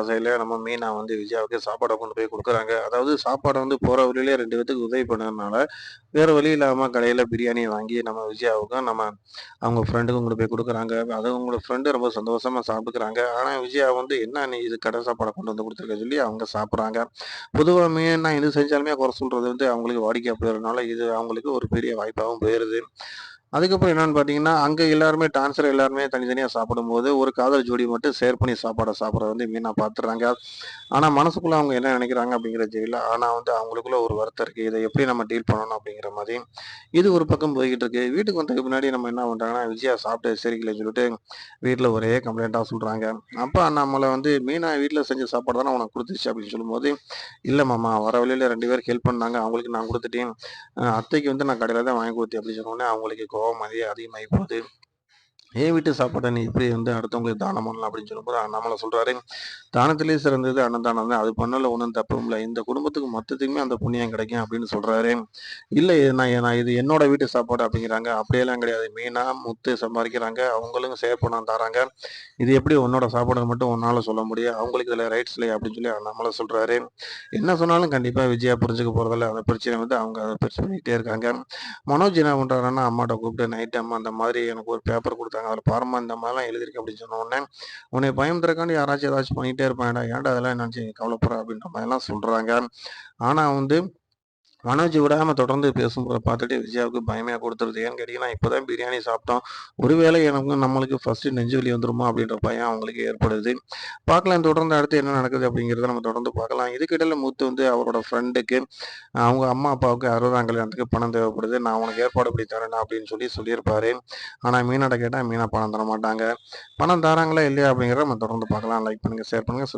வகையில நம்ம மீனா வந்து விஜயாவுக்கு சாப்பாட கொண்டு போய் குடுக்குறாங்க. அதாவது சாப்பாட வந்து போற வழியிலே 2 பேத்துக்கு உதவி பண்ணதுனால, வேற வழி இல்லாம கடையில பிரியாணிய வாங்கி நம்ம விஜயாவுக்கும், அவங்க ஃப்ரெண்டுக்கும் கொண்டு போய் குடுக்குறாங்க. அதுவும் அவங்களோட ஃப்ரெண்டு ரொம்ப சந்தோஷமா சாப்பிட்டுக்கிறாங்க. ஆனா விஜயா வந்து, "என்ன நீ இது கடை சாப்பாட கொண்டு வந்து குடுத்துருக்க" சொல்லி அவங்க சாப்பிடுறாங்க. பொதுவா மீனா எது செஞ்சாலுமே குறை சொல்றது வந்து அவங்களுக்கு வாடிக்கையா போயிறனால, இது அவங்களுக்கு ஒரு பெரிய வாய்ப்பாவும் போயிருது. அதுக்கப்புறம் என்னன்னு பார்த்தீங்கன்னா, அங்க எல்லாருமே டான்ஸர் எல்லாருமே தனித்தனியா சாப்பிடும்போது, ஒரு காதல் ஜோடி மட்டும் ஷேர் பண்ணி சாப்பாட சாப்பிடுறத வந்து மீனா பார்த்துடுறாங்க. ஆனா, மனசுக்குள்ள அவங்க என்ன நினைக்கிறாங்க அப்படிங்கிறது தெரியல. ஆனா வந்து அவங்களுக்குள்ள ஒரு வருத்தம் இருக்கு. இத எப்படி நம்ம டீல் பண்ணணும் அப்படிங்கிற மாரி, இது ஒரு பக்கம் போய்க்கிட்டு இருக்கு. வீட்டுக்கு வந்ததுக்கு முன்னாடி நம்ம என்ன பண்றாங்கன்னா, விஜயா சாப்பிட்டது சரியில்லன்னு சொல்லிட்டு, வீட்ல ஒரே கம்ப்ளைண்ட்டா சொல்றாங்க. அப்ப நம்மள வந்து மீனா வீட்ல செஞ்ச சாப்பாடு தானே உனக்கு குடுத்துச்சு அப்படின்னு சொல்லும்போது, "இல்ல மாமா வர வழியில 2 பேருக்கு ஹெல்ப் பண்ணாங்க. அவங்களுக்கு நான் குடுத்துட்டேன். அத்தைக்கு வந்து நான் கடையில தான் வாங்கி குடுத்தேன்" அப்படின்னு சொன்னோனே, அவங்களுக்கு கோவம் அதிகமாகி போகுது. "என் வீட்டு சாப்பாட்ட நீ இப்படி வந்து அடுத்தவங்களுக்கு தானம் பண்ணலாம்" அப்படின்னு சொல்லும்போது, அண்ணாமலை சொல்றாரு, "தானத்திலே சிறந்தது அன்னதானம் தான். அது பண்ணல ஒண்ணும் தப்பும் இல்ல. இந்த குடும்பத்துக்கு மொத்தத்துக்குமே அந்த புண்ணியம் கிடைக்கும்" அப்படின்னு சொல்றாரு. "இல்ல நான் இது என்னோட வீட்டு சாப்பாடு" அப்படிங்கிறாங்க. "அப்படியெல்லாம் கிடையாது. மீனா, முத்து சம்பாரிக்கிறாங்க. அவங்களும் ஷேர் பணம் தராங்க. இது எப்படி உன்னோட சாப்பாடுன்னு மட்டும் உன்னால சொல்ல முடியும்? அவங்களுக்கு இதுல ரைட்ஸ் இல்லையா?" அப்படின்னு சொல்லி அண்ணாமலை சொல்றாரு. என்ன சொன்னாலும் கண்டிப்பா விஜயா புரிஞ்சுக்க போறதில்ல. அந்த பிரச்சனைய வந்து அவங்க அத பெருசு பண்ணிக்கிட்டே இருக்காங்க. மனோஜ் என்ன பண்றாருன்னா, அம்மாட்ட கூப்பிட்டு நைட் அம்மா இந்த மாதிரி எனக்கு ஒரு பேப்பர் குடுத்தாங்க. அதில பாரும்மா இந்த மாதிரிலாம் எழுதியிருக்கு அப்படின்னு சொன்ன உடனே, உன்னைய பயமுறுத்துறதுக்காண்டி யாராச்சும் ஏதாச்சும் பண்ணிட்டே இருப்பான்டா. ஏன்டா அதெல்லாம் நினைச்சு நீ கவலைப்படுற அப்படின்ற மாதிரிலாம் சொல்றாங்க. ஆனா வந்து மனோஜ் விடாம தொடர்ந்து பேசும்போத பார்த்துட்டு விஜயாவுக்கு பயமே குடுத்துருது. ஏன்னு கேட்டீங்கன்னா, இப்பதான் பிரியாணி சாப்பிட்டோம். ஒருவேளை எனக்கும் நம்மளுக்கு ஃபர்ஸ்ட்டு நெஞ்சு வலி வந்துருமோ அப்படின்ற பயம் அவங்களுக்கு ஏற்படுது. பார்க்கலாம் தொடர்ந்து அடுத்து என்ன நடக்குது அப்படிங்கிறத நம்ம தொடர்ந்து பார்க்கலாம். இதுக்கிடையில முத்து வந்து அவரோட ஃப்ரெண்டுக்கு அவங்க அம்மா, அப்பாவுக்கு 60ஆம் கல்யாணத்துக்கு பணம் தேவைப்படுது. நான் உனக்கு ஏற்பாடு பண்ணி தரேன்டா அப்படின்னு சொல்லியிருப்பாரு. ஆனா மீனாட்ட கேட்டா மீனா பணம் தரமாட்டாங்க. பணம் தராங்களா இல்லையா அப்படிங்கிறத நம்ம தொடர்ந்து பார்க்கலாம். லைக் பண்ணுங்க, ஷேர் பண்ணுங்க.